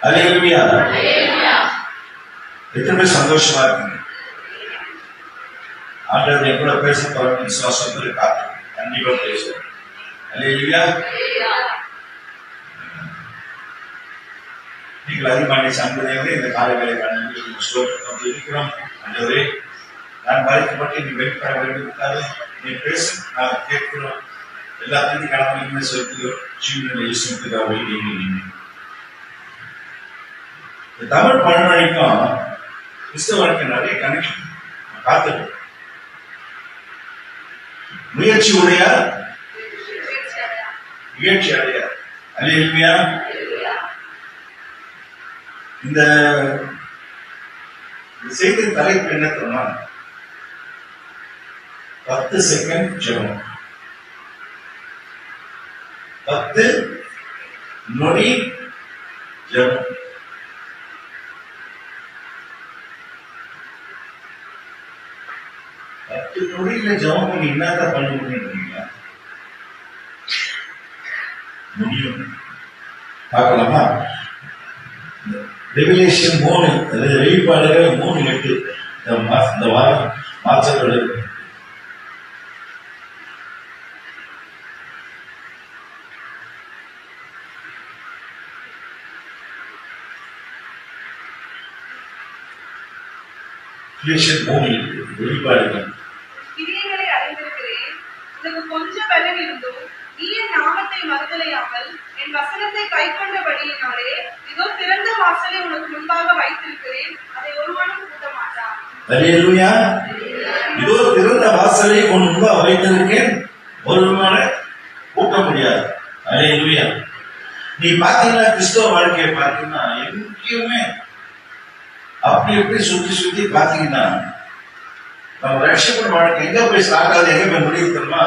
அல்லேலூயா. எத்தனை சந்தோஷமா இருக்குங்க. ஆண்டவர் என் கூட பேச தொடர்ந்து விசுவாசத்தில் காத்து கண்டிப்பா பேசுவோம். அல்லேலூயா. நீங்கள் அதிகமான சந்ததிகளே இந்த காலங்களை இருக்கிறோம். ஆண்டவரே, நான் மறைக்கப்பட்டு நீ வெளிப்பட வேண்டும், நீ பேச நான் கேட்கிறோம். எல்லாத்தையும் கடமையுமே செலுத்துகிறோம். ஜீவனை இயேசுவுக்காக தமிழ் பழமொழிக்கும் கிறிஸ்தவனுக்கு நிறைய கனெக்ஷன் பார்த்துட்டு முயற்சி உடையார் முயற்சி அடையார். அல்லேலூயா. இந்த செய்தி தலைப்பு என்ன தெரியுமா? 10 செகண்ட் ஜெபம், 10 நொடி ஜெபம். நொடியில ஜெபம் பண்ணி என்னதான் பண்ண முடியும்? முடியும். பார்க்கலாமா? ரெவலேஷன் 3, அதாவது வெளிப்பாடுகள் 3:8 இந்த வாரம் மாற்றங்கள். வெளிப்பாடுகள் கிரியைகளை அறிந்திருக்கிறேன், உனக்கு கொஞ்சம் பலன் இருந்தும் நீ என் நாமத்தை மறுதலையாமல் என் வசனத்தை கைக்கொண்டபடியினாலே இதோ திறந்த வாசலை உனக்கு முன்பாக வைத்திருக்கிறேன், அதை ஒருவனும் கூட்ட மாட்டான். அல்லேலூயா. இதோ திறந்த வாசலை உன் முன்பாக வைத்திருக்கேன், ஒருவனால கூட்ட முடியாது. அல்லேலூயா. நீ பாத்தீங்கன்னா கிறிஸ்தவ வாழ்க்கையை பார்த்தீங்கன்னா எங்கேயுமே அப்படி எப்படி சுத்தி சுத்தி பாத்தீங்கன்னா நம்ம ரட்சிப்பின் வாழ்க்கை எங்க போய் ஸ்டார்ட் ஆகுது, எங்க போய் முடிவு தெரியுமா?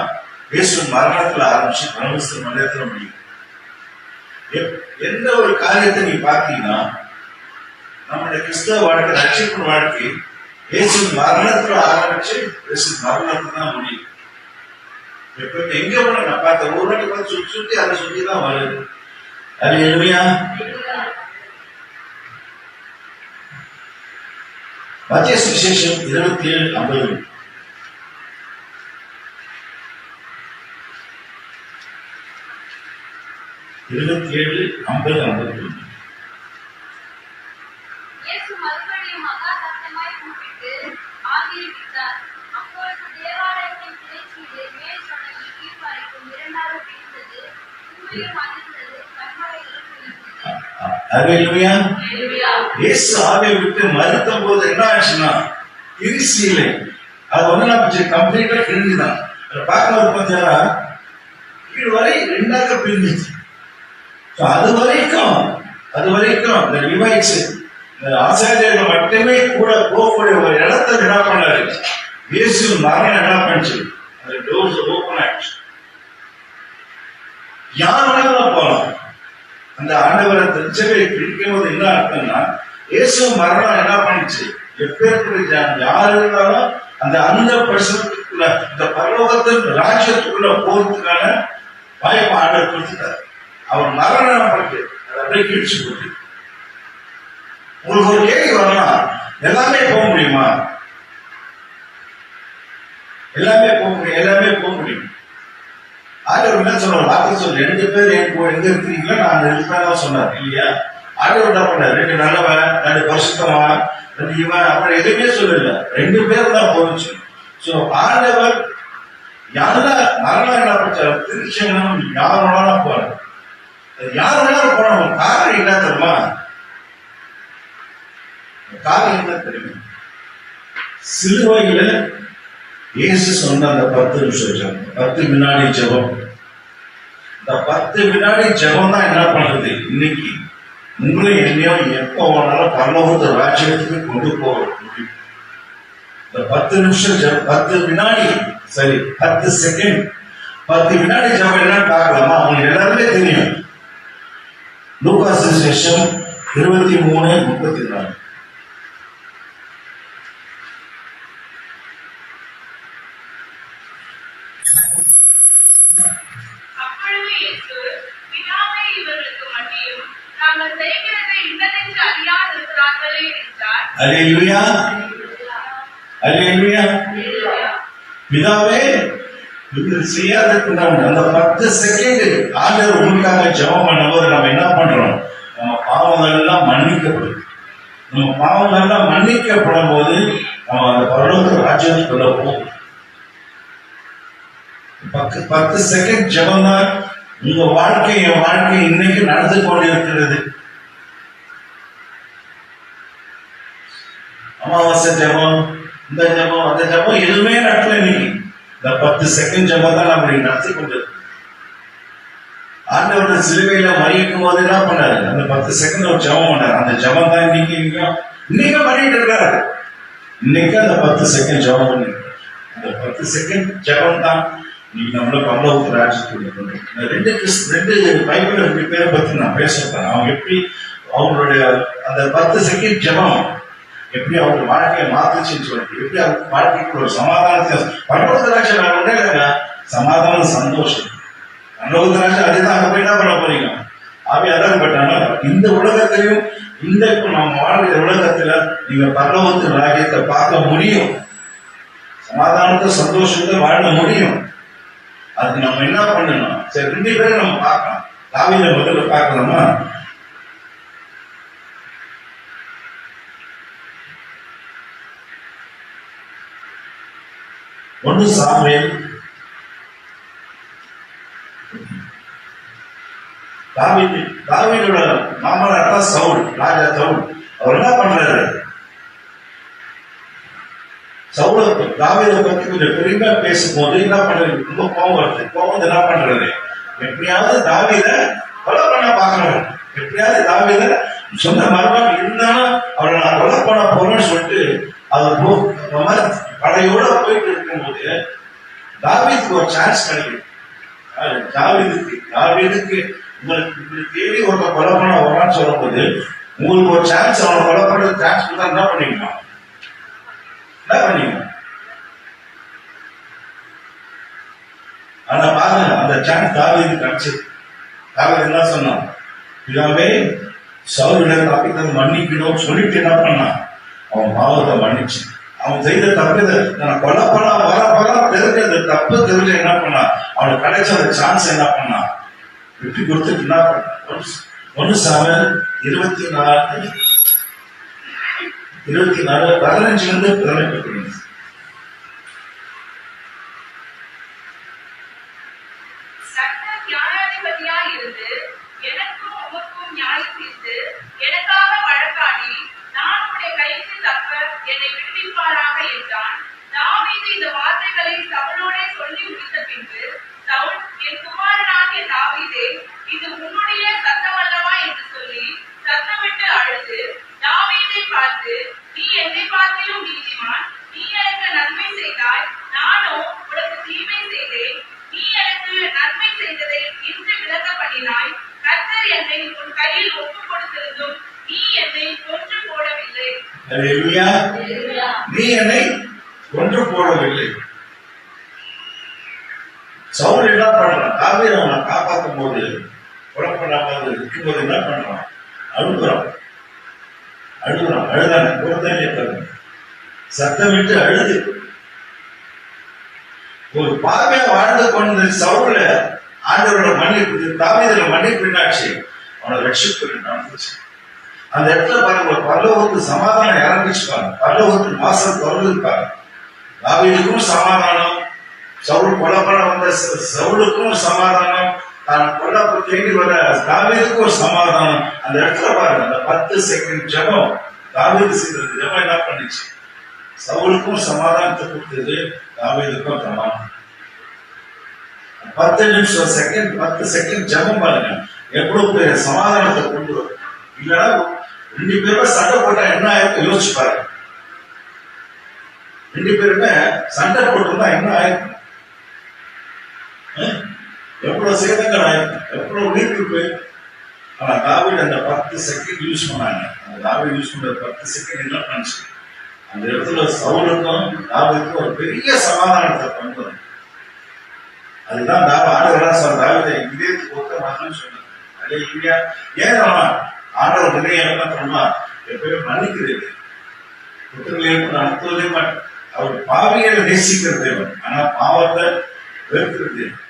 இயேசு மரணத்துல ஆரம்பிச்சு பரமேஸ்வர மண்டலத்துல முடியும். எந்த ஒரு காரியத்தை நீ பாத்தீங்கன்னா நம்மளுடைய கிறிஸ்தவ வாழ்க்கை ரட்சிப்பின் வாழ்க்கை இயேசு மரணத்துல ஆரம்பிச்சு இயேசு மரணத்துல தான் முடியும். எப்ப எங்க போன நான் பார்த்த ஒரு வாட்டி பார்த்து சுத்தி சுத்தி அதை சுத்தி தான் வருது. அல்லேலூயா. மத்திய சுவிசேஷம் 27:50. இயேசு ஆவியை விட்டு மறுத்த போது என்ன ஆச்சுன்னா திருச்சி இல்லை, அது வந்து நம்ம கம்ப்ளீட்டா பிரிஞ்சுதான். பார்க்கும்போது பார்த்தீங்கன்னா கீழ் வரை 2ஆக பிரிஞ்சிச்சு. அது வரைக்கும் இந்த லிவைட்ஸ் ஆசாரியர்கள் மட்டுமே கூட போகக்கூடிய ஒரு இடத்தை விடா பண்ணாரு. இயேசு மரணம் என்ன பண்ணுச்சு, அந்த டோர்ஸ் ஓப்பன் ஆயிடுச்சு. யார் வேணாலும் போகலாம். அந்த ஆண்டவரை திருச்சபையை பிடிக்கும் போது என்ன அர்த்தம்னா இயேசு மரணம் என்ன பண்ணிச்சு, எப்பேற்பட்ட யாரு இருந்தாலும் அந்த பிரசனத்துக்குள்ள இந்த பரலோகத்தின் ராஜ்யத்துக்குள்ள போறதுக்கான வாய்ப்பு ஆண்டவர் கொடுத்துட்டார். அவர் மரணம் பண்ணிட்டு அதை அப்படியே கிழிச்சு போட்டு உங்களுக்கு ஒரு கேள்வி வரலாம், எல்லாமே போக முடியுமா? எல்லாமே போக முடியும். ஆண்டவர் என்ன சொல்றாரு? வார்த்தை சொல்ல 2 பேர் எங்க இருக்கிறீங்களோ நான் 2 பேரா சொன்னார் இல்லையா? ஆண்டவர் என்ன பண்ணார்? 2 நல்லவன், 2 பரிசுத்தவன், 2 இவன், அப்புறம் எதுவுமே சொல்லல. 2 பேர் தான் போச்சு. சோ ஆண்டவர் யாரெல்லாம் மரணம் என்ன பண்ணார்? திருச்சனம் யார் வேணாலும் போறாரு. யார் வேணாலும் போனோம். காரணம் என்ன தெரியுமா? காரணம் என்ன தெரியுமா? சிலுவையில இயேசு சொன்ன அந்த 10 நிமிஷம் ஜெபம், 10 வினாடி ஜெபம். இந்த 10 வினாடி ஜெபம் தான் என்ன பண்றது? இன்னைக்கு உங்களை என்னையோ எப்போ வேணாலும் பரலோகத்து ராஜ்யத்துக்கு கொண்டு போக முடியும். இந்த 10 நிமிஷம் ஜெபம், 10 வினாடி, சரி 10 செகண்ட், 10 வினாடி ஜெபம் என்னன்னு பார்க்கலாமா? அவங்க எல்லாருமே தெரியும். லூக்கா சுவிசேஷம் 23:34. அப்பொழுது இயேசு பிதாவே இவர்களுக்கு மன்னியும், தாங்கள் செய்கிறது இன்னதென்று அறியாதிருக்கிறார்களே என்றார். அல்லேலூயா, அல்லேலூயா. பிதாவே, இது செய்யாதிருக்கிறாங்க. அந்த 10 செகண்ட் ஆண்டவர் உங்களுக்காக ஜெபம் பண்ணும்போது நம்ம என்ன பண்றோம்? நம்ம பாவங்கள் எல்லாம் மன்னிக்கப்படுது. நம்ம பாவங்கள் எல்லாம் மன்னிக்கப்படும் போது நம்ம அந்த பரலோக ராஜ்யத்துக்குள்ள போகும். 10 செகண்ட் ஜெபம் தான் உங்க வாழ்க்கை, என் வாழ்க்கை இன்னைக்கு நடந்து கொண்டிருக்கிறது. அமாவாசை ஜெபம், இந்த ஜெபம், அந்த ஜெபம் எதுவுமே நடக்கல. இன்னைக்கு இந்த 10 செகண்ட் ஜெபம் தான் நம்ம நடத்தி கொண்டிருக்கோம். ஆண்டவரோட சிலுவையில மறிக்கும் போது என்ன பண்ணாரு? அந்த 10 செகண்ட் ஒரு ஜெபம் பண்ணாரு. அந்த ஜெபம் தான் இன்னைக்கு பண்ணிட்டு இருக்காரு. இன்னைக்கு அந்த 10 செகண்ட் ஜெபம் பண்ணிருக்காரு. அந்த 10 செகண்ட் ஜெபம் தான் இன்னைக்கு நம்மள பரலோக ராஜ்யத்துக்குள்ள கொண்டு ரெண்டு பைபிள் 2 பேரை பத்தி நான் பேசுறேன். அவங்க எப்படி அவங்களுடைய அந்த 10 செகண்ட் ஜெபம் எப்படி அவங்க வாழ்க்கையை மாத்துச்சுன்னு சொல்லிட்டு, எப்படி அவங்க வாழ்க்கைக்கு ஒரு சமாதானத்தை பரலோக ராஜ்யம் ஒன்றே இல்லைங்க, சமாதானம், சந்தோஷம். பரலோக ராஜ்யம் அதுதான். அங்க போய் என்ன பண்ண போறீங்க? ஆவியாதான். பட் ஆனால் இந்த உலகத்திலையும் இந்த நம்ம வாழ்கிற உலகத்துல நீங்க பரலோகத்து ராஜ்யத்தை பார்க்க முடியும், சமாதானத்தை, சந்தோஷத்தை வாழ முடியும். அதுக்கு நம்ம என்ன பண்ணணும்? சரி, 2 பேரும் நம்ம பார்க்கலாம். தாவீதை முதல்ல பார்க்கலாமா? ஒன்று சாமுவேல். தாவீதோட மாமனார் தான் சவுல், ராஜா சவுல். அவர் என்ன பண்றாரு? சவுல தாவீதை பத்தி கொஞ்சம் பெருமையா பேசும்போது என்ன பண்றது? ரொம்ப கோபம் வருது. கோபம் என்ன பண்றது? எப்படியாவது தாவீதை கொலை பண்ண பாக்குறாரு. எப்படியாவது தாவீதை சொந்த மருமகன் இருந்தாலும் அவரை நான் கொலை பண்ண போறேன்னு சொல்லிட்டு அவர் படையோட போயிட்டு இருக்கும்போது தாவீதுக்கு ஒரு சான்ஸ் கிடைக்குது. தாவீதுக்கு உங்களுக்கு தேடி ஒரு கொலை பண்ண வரான்னு சொல்லும்போது உங்களுக்கு ஒரு சான்ஸ், அவனை கொலை பண்றது சான்ஸ் கொடுத்தா என்ன பண்ணீங்க? என்ன பண்ணீங்க? ஆனா பாருங்க, அந்த சான்ஸ் தாவீது கிடைச்சது. தாவீது என்ன சொன்னான்? பிதாவே, சவுலிடம் தப்பித்தது மன்னிக்கணும் சொல்லிட்டு என்ன பண்ணான்? அவன் பாவத்தை மன்னிச்சு, அவன் செய்த தப்பு நான் கொலை பண்ண வர தெரிஞ்சது தப்பு தெரிஞ்ச என்ன பண்ணா? அவனுக்கு கிடைச்ச அந்த சான்ஸ் என்ன பண்ணா? விட்டு கொடுத்துட்டு என்ன பண்ண? 1 சாமுவேல் 24 15 18. இது உன்னுடைய சத்தம் அல்லவா என்று சொல்லி சத்தமிட்டு அழுது தாவீதை பார்த்து, நீ என்னை பார்த்திலும் நீதிமான், நீ எனக்கு நன்மை செய்தாய், நானோ உனக்கு தீமை செய்தேன். நீ எனக்கு நன்மை செய்ததை இன்று விளக்க பண்ணினாய். கர்த்தர் என்னை உன் கையில் ஒப்புக் கொடுத்திருந்தும் நீ என்னை கொன்று போடவில்லை. அல்லேலூயா. நீ என்னை கொன்று போடவில்லை. சவுல் என்ன பண்றான்? தாவீதை அவனை காப்பாற்றும் போது, கொலை பண்ணாமல் இருக்கும்போது என்ன பண்றான்? அழுகுறான். அழுதான சத்தமிட்டு அழுது ஒரு பாவியா வாழ்ந்து கொண்டு சவுல ஆண்டவரோட மன்னிப்பு, தாவீதுல மன்னிப்பு என்னாச்சு? அவனை ரட்சிப்பு நடந்துச்சு. அந்த இடத்துல பாருங்க, பரலோகத்துக்கு சமாதானம் இறங்கிச்சுப்பாங்க. பரலோகத்துக்கு வாசல் திறந்துருப்பாங்க. தாவீதுக்கும் சமாதானம், சவுல் கொலை பண்ண வந்த சவுலுக்கும் சமாதானம், நான் கொல்லப்ப தேடி வர தாவீதுக்கும் ஒரு சமாதானம். அந்த இடத்துல பாருங்க, அந்த 10 செகண்ட் ஜெபம் தாவீது செய்தது ஜெபம் என்ன பண்ணிச்சு? சவுலுக்கும் சமாதானத்தை கொடுத்தது, தாவீதுக்கும் சமாதானம். 10 செகண்ட் ஜெபம் பாருங்க, எவ்வளவு பேர் சமாதானத்தை கொண்டு வரும். இல்லைன்னா 2 பேரும் சண்டை போட்டா என்ன ஆயிருக்கும் யோசிச்சு பாருங்க. 2 பேருமே சண்டை போட்டிருந்தா என்ன ஆயிருக்கும்? எவ்வளவு சேதங்கள் ஆயிருக்கும், எவ்வளவு உயிருக்கு போயிருக்கும். ஆனா தாவீது அந்த 10 செகண்ட் யூஸ் பண்ணாங்க. அந்த தாவீது யூஸ் பண்ற 10 செகண்ட் என்ன பண்ணுச்சு? அந்த இடத்துல சவுலுக்கும் தாவீதுக்கும் ஒரு பெரிய சமாதானத்தை கொண்டு வரும். அதுதான் ஆண்டவரா சார் தாவீதை இதயத்துக்கு ஒத்த மகன் சொன்னார். அல்லேலூயா. ஏன் ஆண்டவர் நிறைய என்ன பண்ணா எப்பயுமே மன்னிக்கிறது குற்றங்களையும் அனுப்புவதே மாட்டார். அவர் பாவிகளை நேசிக்கிற தேவன், ஆனா பாவத்தை வெறுக்கிற தேவன்.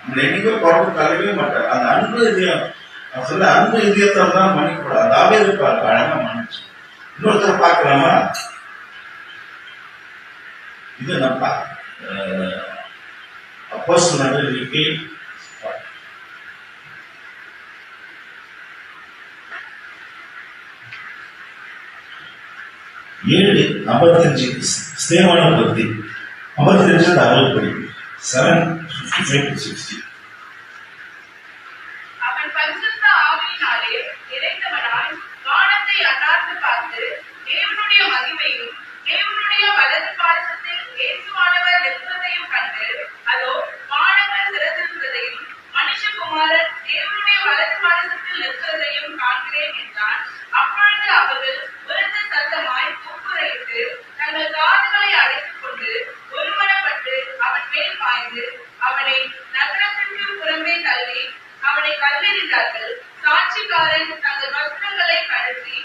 நம்ம என்னைக்கும் குழம்பு கலக்கவே மாட்டார். அந்த அன்பு இதயம், நான் சொல்ல அன்பு இதயத்தால் தான் மன்னிக்கப்படாது. அதாவே இருப்பார், அழகா மன்னிச்சு. இன்னொருத்தர் பார்க்கலாமா? இது நம்ம அப்போஸ்தலர் நடவடிக்கை 7:55 ஸ்தேவானை பத்தி 55 60 7:55-60. அவன் பரிசுத்த ஆவியினாலே நிறைந்தவனாய் வானத்தை அண்ணாந்து பார்த்து தேவனுடைய மகிமையும் தேவனுடைய வலது பாரசத்தில் இயேசுவானவர் நிற்பதையும் கண்டு, அதோ வானங்கள் திறந்திருக்கிறதையும் மனுஷகுமாரன் தேவனுடைய வலது பாரசத்தில் நிற்கிறதையும் காண்கிறேன் என்றான். அப்பொழுது அவர்கள் உரத்த சத்தமாய் கூக்குரலிட்டு தங்கள் காதுகளை அடைத்துக் கொண்டு ஒருமனப்பட்டு அவன் மேல் பாய்ந்து அவனை நகரத்திற்கு புறம்பே தள்ளி அவனை கல்லெறிந்தார்கள். சாட்சிக்காரன் தங்கள் வஸ்திரங்களை கழற்றி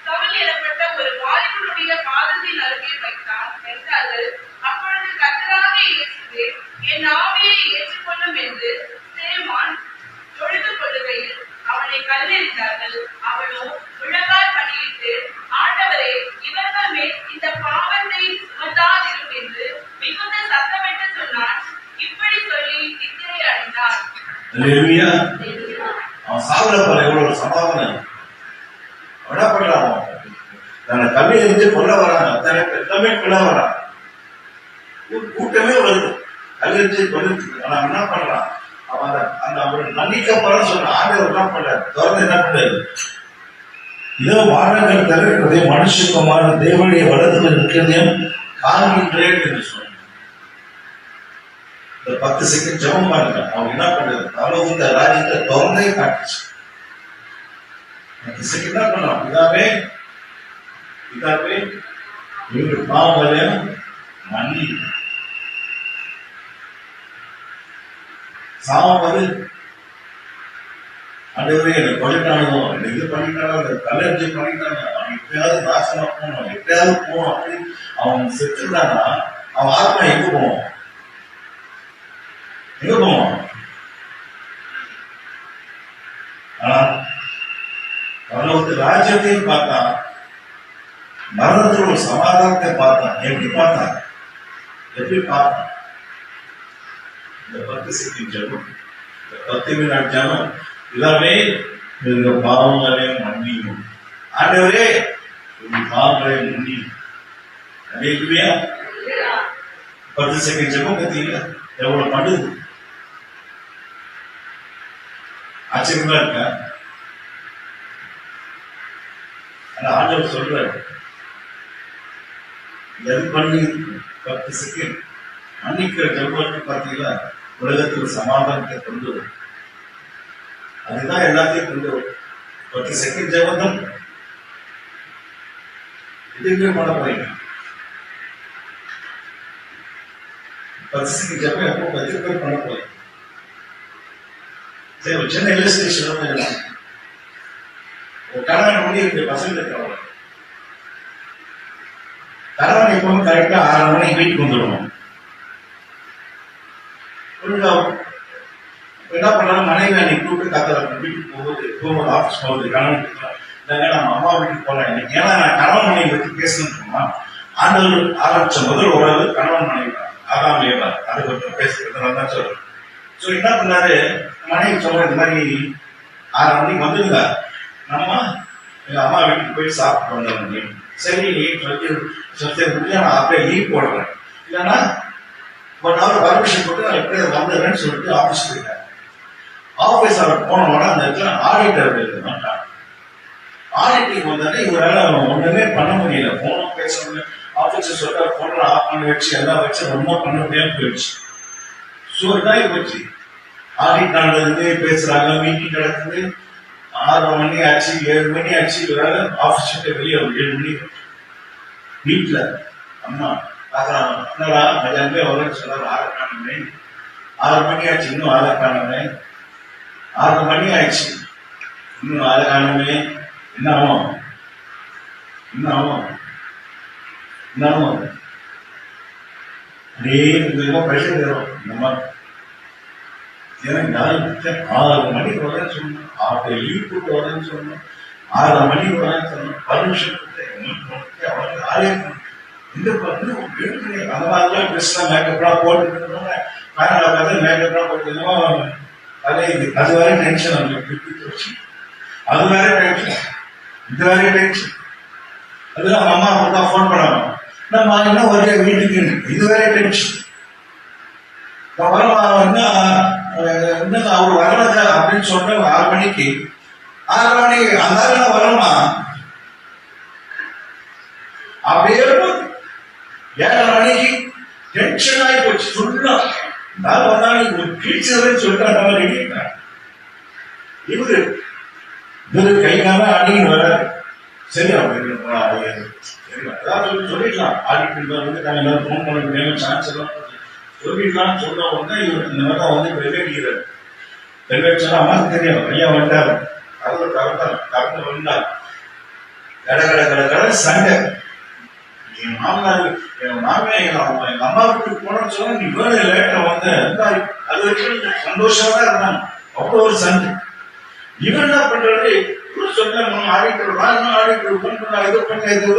கவில் எனப்பட்ட ஒரு வாலிபனுடைய பாதத்தின் அருகே வைத்தான் என்றார்கள். அப்பொழுது கர்த்தராகிய இயேசுவே, என் ஆவியை ஏற்றுக்கொள்ளும் என்று சேமான் தொழுது கொள்ளுகையில் அவனை கல்லெறிந்தார்கள். அவனோ முழங்கால் படியிட்டு, ஆண்டவரே, இவர்கள் மேல் இந்த பாவத்தை சுமத்தாதிரும் என்று மிகுந்த சத்தமிட்டு சொன்னான். இப்படி சொல்லி நித்திரை அடைந்தான். அல்லேலூயா. அவன் சாகுற போல எவ்வளவு சமாதானம். என்ன பண்றான்? நான் கல்வி இருந்து கொள்ள வராங்க, அத்தனை எல்லாமே கொள்ள வரான். ஒரு கூட்டமே வருது கல்லெறிஞ்சு கொல்லுறதுக்கு. ஆனா என்ன பண்றான்? அவன் அந்த அவரை மன்னிக்கப்படுற சொன்ன ஆண்டவர் என்ன பண்றாரு? தொடர்ந்து என்ன பண்றாரு? இதோ வானங்கள் திறக்கிறதே மனுஷகுமார தேவனுடைய வலதுல இருக்கிறதையும் காண்கின்றேன் என்று சொன்னார். 10 செகண்ட் ஜபம் பாருங்க. அவங்க என்ன பண்றது? பரலோக ராஜ்யத்தை தொடர்ந்தே காட்டுச்சு. 10 செகண்ட் என்ன பண்ணலாம்? இதாவே இவங்க பாவங்களை மன்னி சாவது ஆண்டவரே என்னை கொலைட்டானோ, என்னை இது பண்ணிட்டானோ, கல்லெறிஞ்சு பண்ணிட்டாங்க, அவன் எப்பயாவது நாசமா போகணும், எப்பயாவது போகணும் அப்படின்னு அவன் செத்துட்டானா அவன் ஆத்மா எங்க போவான்? எங்க போவான்? ஆனா பரலோகத்து ராஜ்யத்தையும் பார்த்தான், மரணத்தில் ஒரு சமாதானத்தை பார்த்தான். எப்படி பார்த்தான்? இந்த 10 செகண்ட் ஜபம், இந்த 10 வினாடி ஜபம், இதாவே இந்த பாவங்களை மன்னியும். ஆண்டவரே இந்த பாவங்களை மன்னியும். அல்லேலூயா. 10 செகண்ட் ஜபம் பார்த்தீங்களா எவ்வளவு பண்ணுது? ஆச்சரியமா இருக்கா? ஆனா ஆண்டவர் சொல்றாரு, எது பண்ணி 10 செகண்ட் மன்னிக்கிற ஜபத்தை பார்த்தீங்களா உலகத்துக்கு சமாதானத்தை கொண்டு வரும். அதுதான் எல்லாத்தையும் கொண்டு வரும். 10 செகண்ட் ஜபம் இதுவே பண்ண போறீங்க. 10 செகண்ட் ஜபம் எப்போ 10 பேர் பண்ண போறீங்க. சரி, ஒரு சின்ன இல்லஸ்ட்ரேஷன். ஒரு கணவன் மணி இருக்கு, பசங்க இருக்காங்க. கணவன் எப்பவும் கரெக்டா 6 மணிக்கு வீட்டுக்கு வந்துடணும். என்ன பண்ணாங்க? மனைவி அன்னைக்கு கூப்பிட்டு கத்தல வீட்டுக்கு போகும்போது ஆஃபீஸ் போகுது கணவன் இல்லைங்க நம்ம அம்மா வீட்டுக்கு போகலாம் இன்னைக்கு. ஏன்னா நான் கணவன் மனைவி பற்றி பேசணும்னா ஆண்டவர் ஆரம்பிச்ச முதல் உறவு கணவன் மனைவி தான். அதான் மேவார் அதை கொஞ்சம் பேசுறதுனால தான் சொல்றேன். ஸோ என்ன பண்ணாரு? மனைவி சொல்ற இந்த மாதிரி 6 மணிக்கு வந்துடுங்க, நம்ம எங்க அம்மா வீட்டுக்கு போய் சாப்பிட்டு வந்தோம். சரி சொல்லி நான் அப்படியே லீவ் போடுறேன், இல்லைன்னா 1 hour பர்மிஷன் போட்டு நான் எப்படியே வந்துடுறேன்னு சொல்லிட்டு ஆஃபீஸ் போயிட்டேன். ஆஃபீஸ் அவர் போனோம்னா அந்த இடத்துல ஆடிட்டர் இருந்தான். ஆடிட்டிங் வந்தாலே இவரால் ஒண்ணுமே பண்ண முடியல. போனும் பேச முடியல. ஆஃபீஸர் சொல்ற போன ஆஃப் பண்ணி வச்சு எல்லாம் வச்சு ரொம்ப பண்ண முடியாம போயிடுச்சு. ஸோ இதாகி போச்சு. ஆடிட் நடந்தது, பேசுறாங்க, மீட்டிங் நடக்குது. 6 மணி ஆச்சு, 7 மணி ஆச்சு. இவரால் ஆஃபீஸ் விட்டு வெளியே 7 மணி வீட்டுல அம்மா பார்க்கலாம். என்னடா மதியானமே வரும்னு சொன்னார். 6 காணுமே, 6 மணி ஆச்சு, இன்னும் 6 காணுமே, 6 மணி ஆயிடுச்சு, இன்னும் 6 காணுமே. என்ன ஆகும்? என்ன ஆகும்? என்ன ஆகும்? அப்படியே உங்களுக்கு ப்ரெஷர் தரும். இந்த மாதிரி எனக்கு 6 மணிக்கு வரேன்னு சொன்னோம், 6 லீவ் போட்டு வரேன்னு சொன்னோம், 6 மணிக்கு வரேன்னு சொன்னோம், பர்மிஷன் அவனுக்கு ஆளே இந்த அந்த மாதிரிலாம் ட்ரெஸ்லாம் மேக்கப்லாம் போட்டுருந்தோம். மேக்கப்லாம் பார்த்து மேக்கப்லாம் போட்டுருந்தோம். அது வேற டென்ஷன், அவங்களுக்கு அது வேற டென்ஷன், இது வேற டென்ஷன். அதெல்லாம் அம்மா அப்பா ஃபோன் பண்ணாங்க, நம்ம என்ன ஒரே வீட்டுக்கு, இது வேற டென்ஷன். என்ன அவர் வரல அப்படின்னு சொன்ன 6 மணிக்கு 6 மணி அந்த வரணுமா அப்படியே 7 மணிக்கு டென்ஷன் ஆகி போச்சு. ஃபுல்லா நான் வந்தாலும் ஒரு டீச்சர்னு சொல்லிட்டு ரெடிட்டான். இவரு கை கால அடின்னு வராது. சரி அப்படின்னு சொல்லிடலாம். ஆடிட்டு வந்து நாங்கள் எல்லாரும் ஃபோன் பண்ண முடியாம சான்ஸ் எல்லாம் சொல்லிடலாம். சொன்ன உடனே இவர் இந்த மாதிரி வந்து வெளியேறாரு. வெளியேற்றா அம்மாவுக்கு தெரியும், ஐயா வந்தாரு, கறந்து வந்தார். கட சண்டை. என் மாமியார் எங்க அம்மா வீட்டுக்கு போனோம்னு சொன்னா நீ வேலை லேட்டா வந்த, அது வரைக்கும் சந்தோஷமா தான் இருந்தாங்க. அவ்வளோ ஒரு சண்டை. இவன் என்ன பண்றாரு, இவரு சொன்னாங்க ஆடிட்டர் ஆடிட்டர் பண்ண இது பண்ண இது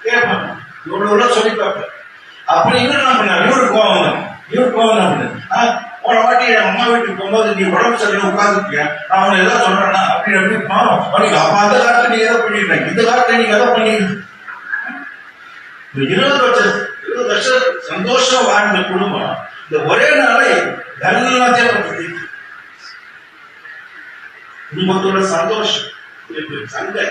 கேட்பாங்க. இவ்வளவு சொல்லி பார்ப்பேன். அப்படி இவர் என்ன பண்ணாரு, இவரு கோவம் என்ன பண்ணு, போன வாட்டி என் அம்மா வீட்டுக்கு போகும்போது நீ உடம்பு சரியில்லை உட்காந்துருக்கியா, நான் அவனை எதாவது சொல்றேன்னா அப்படி அப்ப அந்த காலத்துல நீ எதை பண்ணிடுறேன், இந்த காலத்துல நீங்க எதை பண்ணிடுற. 20 வருஷம் சந்தோஷம் வாழ்ந்த குடும்பம் இந்த ஒரே நாளை எல்லாத்தையும் பற்றி குடும்பத்தோட சந்தோஷம் சண்டை,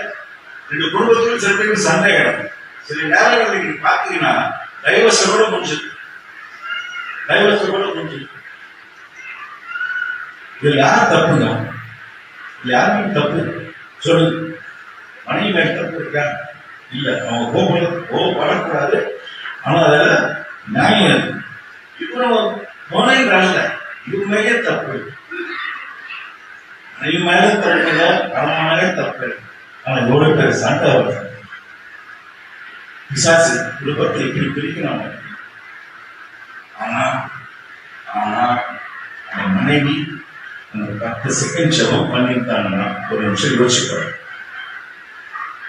2 குடும்பத்திலும் சில பேருக்கு சண்டை இடம். சில நேரங்கள் நீங்க பாத்தீங்கன்னா டைவர்ஸோட முடிஞ்சது. இதுல யார் தப்புங்க? இதுல யாருக்கும் தப்பு சொல்லு. மனைவி மேல தப்பு இருக்கா? இல்ல. அவங்க கோபப்படக்கூடாது. ஆனா அதுல நியாயம் இவ்வளவு போனேன்றாங்க, இது மேலே தப்பு. மனைவி மேல தப்பு இல்லை, கணவன் மேலே தப்பு. ஆனா எவ்வளவு பேர் சண்டை வருது. பிசாசு குடும்பத்தை இப்படி பிரிக்கணும். ஆனா அந்த மனைவி அந்த 10 செகண்ட் ஜெபம் பண்ணிட்டாங்கன்னா ஒரு நிமிஷம் யோசிப்பாரு.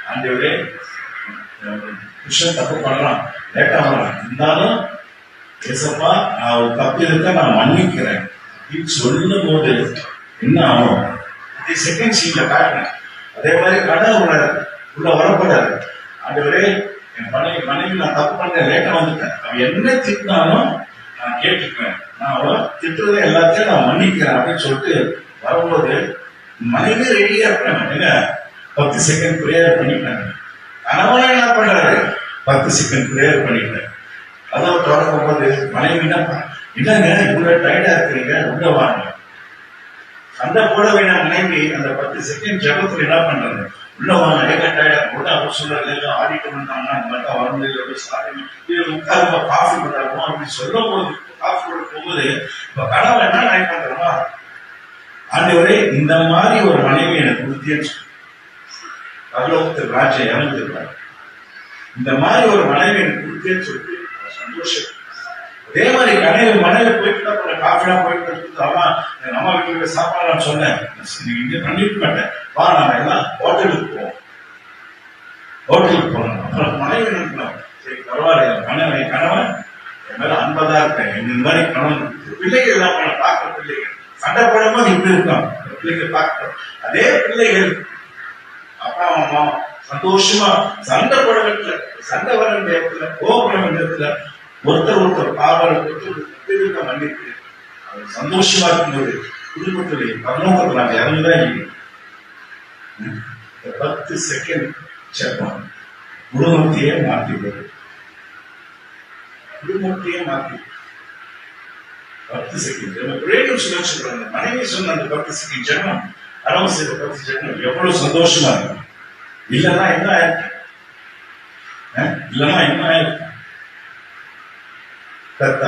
ஆண்டவரே புருஷன் தப்பு பண்றான், லேட்டா வர்றான், இருந்தாலும் ஏசப்பா நான் ஒரு தப்பு இருக்க நான் மன்னிக்கிறேன் அப்படின்னு சொல்லும் போது என்ன ஆகும்? 10 செகண்ட் சீன்ல காட்டுறேன். அதே மாதிரி கடவுள் உள்ள வரப்படாது. ஆண்டவரே என் மனைவி நான் தப்பு பண்ண லேட்டா வந்துட்டேன், அவன் என்ன திட்டினாலும் நான் கேட்டுக்குவேன், நான் அவளை திட்டுறதை எல்லாத்தையும் நான் மன்னிக்கிறேன் அப்படின்னு சொல்லிட்டு வரும்போது மனைவி ரெடியா இருப்பேன். என்ன 10 செகண்ட் பிரேயர் பண்ணிட்டாங்க. கணவன் என்ன பண்றாரு, 10 செகண்ட் பிரேயர் பண்ணிட்டேன். அதான் தொடங்கும் போது மனைவி என்னங்க இவ்வளவு டயர்டா இருக்கிறீங்க, உள்ள வாங்க. சண்டை போட வேண்டாம். மனைவி அந்த 10 செகண்ட் ஜபத்துல என்ன பண்றாங்க, உள்ள வாங்க, ஏக டயர்டா கூட அவர் சொல்றது ஆடிட்டு வந்தாங்கன்னா மட்டும் வரணும், சாரி உட்காருமா காஃபி பண்றாங்க அப்படின்னு சொல்லும் போது, காஃபி போட போகும்போது இப்ப கணவன் என்ன நினைப்பாங்க, ஆண்டவரே இந்த மாதிரி ஒரு மனைவி எனக்கு கொடுத்தேன்னு பரலோகத்தில் ராஜா இறந்துருக்காரு, இந்த மாதிரி ஒரு மனைவி எனக்கு கொடுத்தேன்னு சொல்லிட்டு சந்தோஷம். அதே மாதிரி மனைவி போயிட்டு காஃபிலாம் போயிட்டு அம்மா என் அம்மா வீட்டுல சாப்பாடு சொன்னேன், இங்க பண்ணிட்டு மாட்டேன், வா நம்ம எல்லாம் ஹோட்டலுக்கு போவோம். அப்புறம் மனைவி நினைக்கணும், சரி பரவாயில்ல, கணவன் என் மேல அன்பதா இருக்கேன், இந்த மாதிரி கணவன். பிள்ளைகள் எல்லாம் பார்க்கிற பிள்ளைகள் சண்டை போடும்போது இப்படி இருக்கான், பிள்ளைகள் பார்க்கிறோம். அதே பிள்ளைகள் அப்பா அம்மா சந்தோஷமா சண்டை போட வேண்டிய, சண்டை வர வேண்டிய இடத்துல, கோபப்பட வேண்டிய இடத்துல ஒருத்தர் பாவத்தை மன்னித்து சந்தோஷமா இருக்கும்போது குடும்பத்திலே பரலோகத்தில் நாங்கள் இறந்துதான் 10 செகண்ட் ஜெபம் குடும்பத்தையே மாற்றிடுது. 10 செகண்ட் ரேடியோ சொல்றாங்க, மனைவி சொன்ன அந்த 10 செகண்ட் ஜெபம், அரவசை 10 ஜெபம் எவ்வளவு சந்தோஷமா இருக்கும். இல்லைன்னா என்ன ஆயிருக்கு,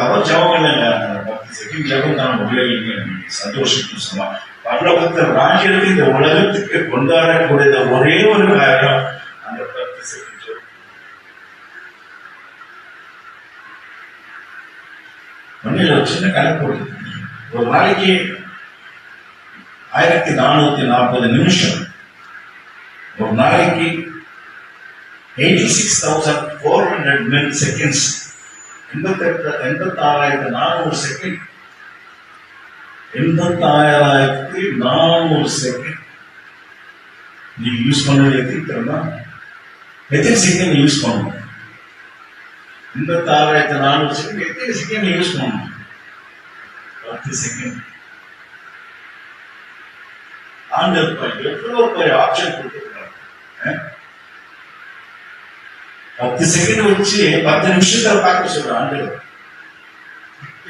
அவர் ஜபம் இல்லைங்க, 10 செகண்ட் ஜபம் தான் உள்ளே சந்தோஷத்துக்கு சமா பரலோகத்தில் ராஜ்யத்தை இந்த உலகத்துக்கு கொண்டாடக்கூடிய ஒரே ஒரு காரணம் அந்த 10 செகண்ட் ஜெபம். ஒன்னில் ஒரு சின்ன கணக்கு கொடுத்து, ஒரு நாளைக்கு 1440 நிமிஷம், ஒரு நாளைக்கு 86,400 செகண்ட்ஸ், 86,400 செகண்ட், 86,400 செகண்ட் நீங்க யூஸ் பண்ணது எத்தனை செகண்ட் யூஸ் பண்ணணும்? 86,400 செகண்ட் எத்தனை செகண்ட் யூஸ் பண்ணணும்? 10 செகண்ட். ஆண்டவர் எவ்வளவு பெரிய ஆப்ஷன் கொடுத்துருக்காங்க. 10 செகண்ட் வச்சு 10 நிமிஷத்துல பார்க்க சொல்ற ஆண்டவர்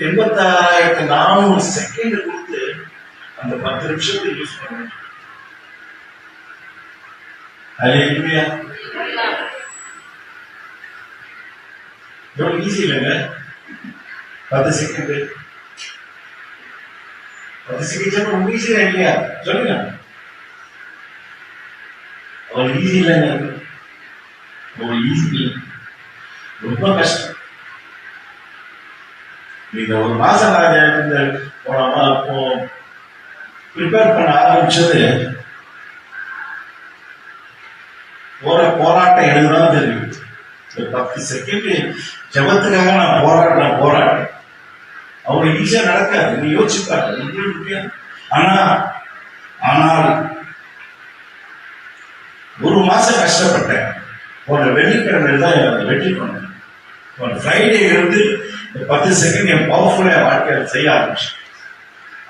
86,400 செகண்ட் கொடுத்து அந்த 10 நிமிஷத்தை யூஸ் பண்ண. அல்லேலூயா. எவ்வளவு ஈஸி இல்லைங்க 10 செகண்ட். 10 செகண்ட் ரொம்ப ஈஸியா இல்லையா? சொல்லுங்க. அவ்வளவு ஈஸி இல்லைங்க, ஒரு ஈஸி, ரொம்ப கஷ்டம். இந்த ஒரு மாசம் ப்ரிப்பேர் பண்ண ஆரம்பிச்சது போராட்டம் எனக்கு தான் தெரியும். 10 செகண்ட் ஜபத்துக்காக நான் போராட்டம் அவங்க ஈஸியா நடக்காது. நீ யோசிப்பாரு. ஆனால் ஒரு மாசம் கஷ்டப்பட்டேன். ஒரு வெள்ளிக்கிழமை தான் வெற்றி பண்ணேன். ஃப்ரைடே இருந்து 10 செகண்ட் என் பவர்ஃபுல்லா வாழ்க்கையில் செய்ய ஆரம்பிச்சு.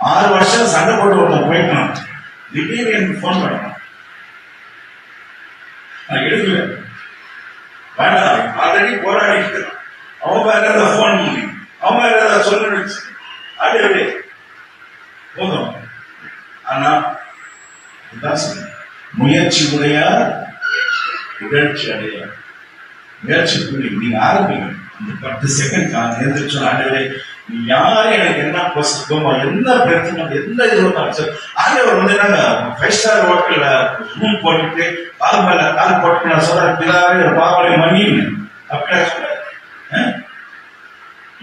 6 வருஷம் சண்டை போட்டு ஒருத்தன் போயிட்டான். திடீர்னு எனக்கு போன் பண்ணான். நான் எடுக்கல, வேண்டாம், ஆல்ரெடி போராடிட்டு அவன் வேற ஏதாவது போன் பண்ணி அவன் வேற ஏதாவது சொல்லிடுச்சு. ஆடவே போதும். ஆனா இதுதான் சொன்ன, முயற்சி உடையா நிகழ்ச்சி அடைய. முயற்சி புள்ளி நீங்க ஆரம்பிங்க. அந்த 10 செகண்ட் எந்திரிச்சு ஆண்டவரே நீ யாரு, எனக்கு என்ன கஷ்டமோ, என்ன பிரச்சனை, எந்த இது ஆண்டவர் வந்து என்னங்க 5 ஸ்டார் ஹோட்டல்ல ரூம் போட்டுட்டு கால் மேல கால் போட்டு நான் சொல்ற பிதாவே பாவனை மன்னின்னு அப்படியே சொல்ற.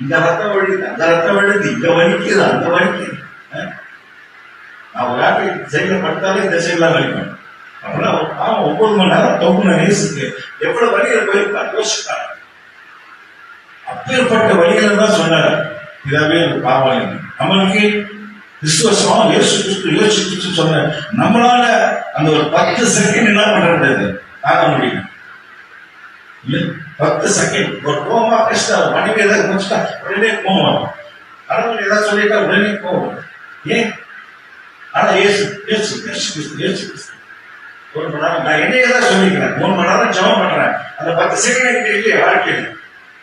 இந்த ரத்தம் வழியுது, அந்த ரத்தம் வழியுது, இங்க வலிக்குது, அந்த வலிக்குது. நான் ஒரு ஆட்டை செயல்படுத்தாலே இந்த செயலாம் வலிக்கும். அப்படின்னா 9 மணி நேரம் தொகுன நேசுக்கு எவ்வளவு வழிகளை போயிருக்கா யோசிப்பாங்க. அப்பேற்பட்ட வழிகளை தான் சொன்னார் இதாவே பாவனை. நம்மளுக்கு விசுவாசம் இயேசு கிறிஸ்து சொன்ன நம்மளால அந்த ஒரு 10 செகண்ட் என்ன பண்றது தாங்க முடியும். 10 செகண்ட் ஒரு கோமா கஷ்டம் மனைவி ஏதாவது முடிச்சுட்டா உடனே கோவம், கடவுள் ஏதாவது சொல்லிட்டா உடனே கோவம். ஏன்? ஆனா இயேசு கிறிஸ்து ஒரு மணி நேரம் நான் என்ன ஏதாவது சொல்லிக்கிறேன், 3 மணி நேரம் ஜெபம் பண்றேன். அந்த 10 செகண்ட் இல்லையே வாழ்க்கையில்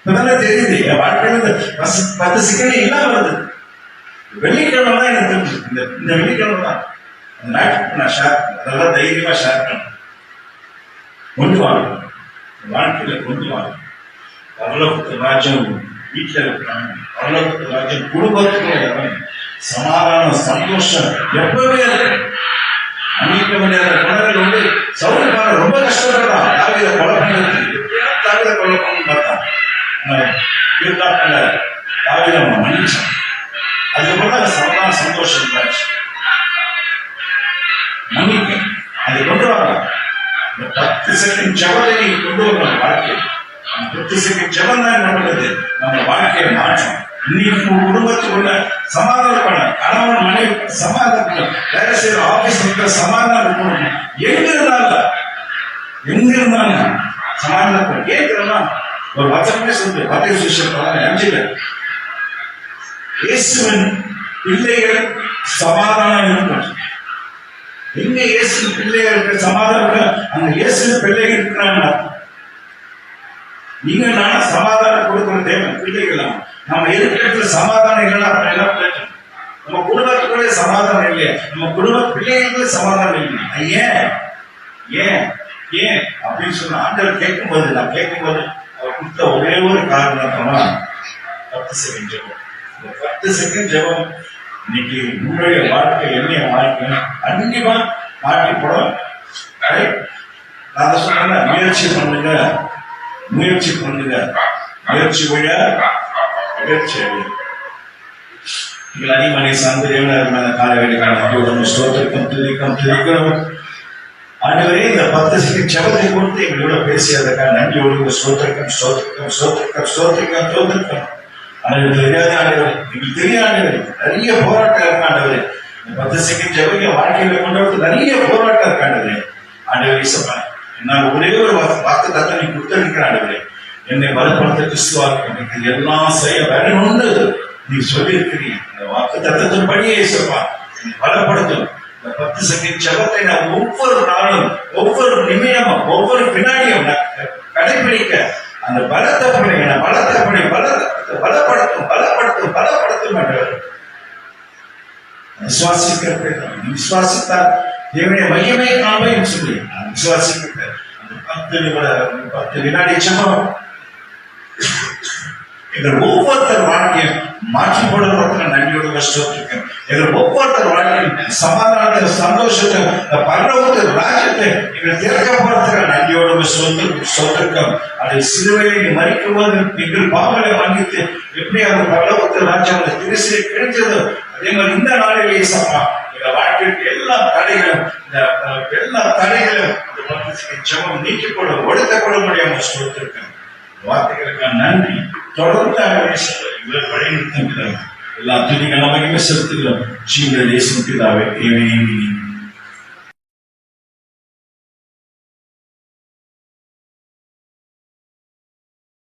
இப்பதான் தெரியுது. என் வாழ்க்கையில 10 செகண்ட் இல்லாம வருது. வெள்ளிக்கிழமை தான் எனக்கு தெரிஞ்சு இந்த வெள்ளிக்கிழமை தான் அந்த நாட்டுக்கு நான் ஷேர் அதெல்லாம் தைரியமா ஷேர் பண்ண கொண்டு வாங்க, வாழ்க்கையில கொண்டு வாங்க. பரலோகத்து ராஜ்யம் வீட்டில் இருக்கிறாங்க, பரலோகத்து ராஜ்யம் குடும்பத்துக்குள்ள சமாதானம் சந்தோஷம் எப்பவுமே இருக்கு. அநேக மணியான குணங்கள் வந்து சவுலுக்கான ரொம்ப கஷ்டப்படுறான். தாவீதை கொலை பண்ணுறதுக்கு தாவீதை கொலை பண்ணி பார்த்தான். தாவீதை மன்னிச்சான். அதுக்கப்புறம் சமாதான சந்தோஷம் இருந்தாச்சு. நம்பிக்கை அதை கொண்டு வாங்க. இந்த 10 செகண்ட் ஜபத்தை கொண்டு வரணும் வாழ்க்கையில். 10 செகண்ட் ஜபம் தான் என்ன பண்ணுறது நம்ம வாழ்க்கையை மாற்றம். இன்னைக்கு குடும்பத்துக்குள்ள சமாதானம் பண்ண, கணவன் மனைவி சமாதானம் பண்ண, வேலை செய்யற ஆபீஸ் சமாதானம் பண்ணணும். எங்க இருந்தாங்க சமாதானம் பண்ண கேட்கிறோம்னா ஒரு வச்சனமே சொல்லு. மத்திய சுவிசேஷம் 5 இயேசுவின் பிள்ளைகள் சமாதானம் இருக்கும். எங்க இயேசு பிள்ளைகளுக்கு சமாதானம், அந்த இயேசு பிள்ளைகள் இருக்கிறாங்க. நீங்க நானும் சமாதானம் கொடுக்கிற தேவன் பிள்ளைகள். நம்ம இருக்கிற சமாதானம் இல்லைன்னா அப்புறம் என்ன பிரச்சனை? நம்ம குடும்பத்துக்குள்ளே சமாதானம் இல்லையா, நம்ம குடும்ப பிள்ளைகளுக்கு சமாதானம் இல்லை. ஏன் ஏன் ஏன் அப்படின்னு சொன்ன ஆண்டவர் கேட்கும்போது நான் கேட்கும்போது அவர் கொடுத்த ஒரே ஒரு காரணமா 10 செகண்ட் ஜெபம். 10 செகண்ட் ஜெபம் இன்னைக்கு உங்களுடைய வாழ்க்கை என்னைய வாழ்க்கை கண்டிப்பா மாற்றிப்படும். நான் சொன்ன முயற்சி பண்ணுங்க, முயற்சி பண்ணுங்க, முயற்சி விட முயற்சி. நீங்கள் அதிகமான சந்தேகமான காலவேளைக்கான ஸ்தோத்திரம் துதிக்கிறோம். ஆண்டவரே, இந்த 10 செகண்ட் ஜெபத்தை கொடுத்து எங்களோட பேசியதற்காக நன்றியோடு ஸ்தோத்திரம் ஸ்தோத்திரம் ஸ்தோத்திரம் ஸ்தோத்திரம் ஸ்தோத்திரம். ஆண்டவர் தெரியாத ஆண்டவர், எங்களுக்கு தெரியாதவர், நிறைய போராட்டம் இருக்காண்டவர். இந்த 10 செகண்ட் ஜெபம் என் வாழ்க்கையில கொண்டு வந்து நிறைய போராட்டம் இருக்காண்டவரே. ஆண்டவர் இசப்பா, நான் ஒரே ஒரு வார்த்தை தத்தை நீ கொடுத்திருக்கிறாண்டவரே, என்னை பலப்படுத்த கிறிஸ்துவாக்கு எல்லாம் செய்ய வேணும்னு நீ சொல்லியிருக்கிறீங்க. இந்த வாக்கு தத்துவத்தின்படியே இசப்பா என்னை பலப்படுத்தும். இந்த 10 செகண்ட் ஜெபத்தை நான் ஒவ்வொரு நாளும், ஒவ்வொரு நிமிடமும், ஒவ்வொரு வினாடியும் கடைபிடிக்க அந்த பலத்தப்படி பலப்படுத்தும் பலப்படுத்தும் பலப்படுத்தும் என்றவர் விசுவாசித்தால் தேவனுடைய மையமே காண்பையும் சொல்லி விசுவாசிக்க அந்த 10 வினாடி ஜெபம் எங்கள் ஒவ்வொருத்தர் வாழ்க்கையும் மாற்றி போடுறதுக்கு நன்றியோடு ஸ்தோத்திரிக்கிறேன். எங்கள் ஒவ்வொருத்தர் வாழ்க்கையும் சமாதானத்தை, சந்தோஷத்தை, பரலோகத்தை, ராஜ்யத்தை எங்கள் திறக்க போறதுக்கு நன்றியோடு ஸ்தோத்திரிக்கிறோம். அதை சிலுவையை மறிக்கும் போது எங்கள் பாவங்களை மன்னித்து எப்படி அந்த பரலோகத்தை, ராஜ்யம் திருசியை கிடைச்சதோ அதே மாதிரி இந்த நாளிலேயே சப்பா எங்கள் வாழ்க்கைக்கு எல்லா தடைகளும் ஜெபம் நீக்கப்படும், ஒடுக்கப்பட முடியாமல் ஸ்தோத்திரிக்கிறேன். வார்த்தைகளுக்கான நன்றி. தொடர்ந்து இவரை வழிநிறுத்துகிறார். எல்லா துணிகள் நமக்கு செலுத்துகிறோம். ஜீவன தேசம் பிதாவே,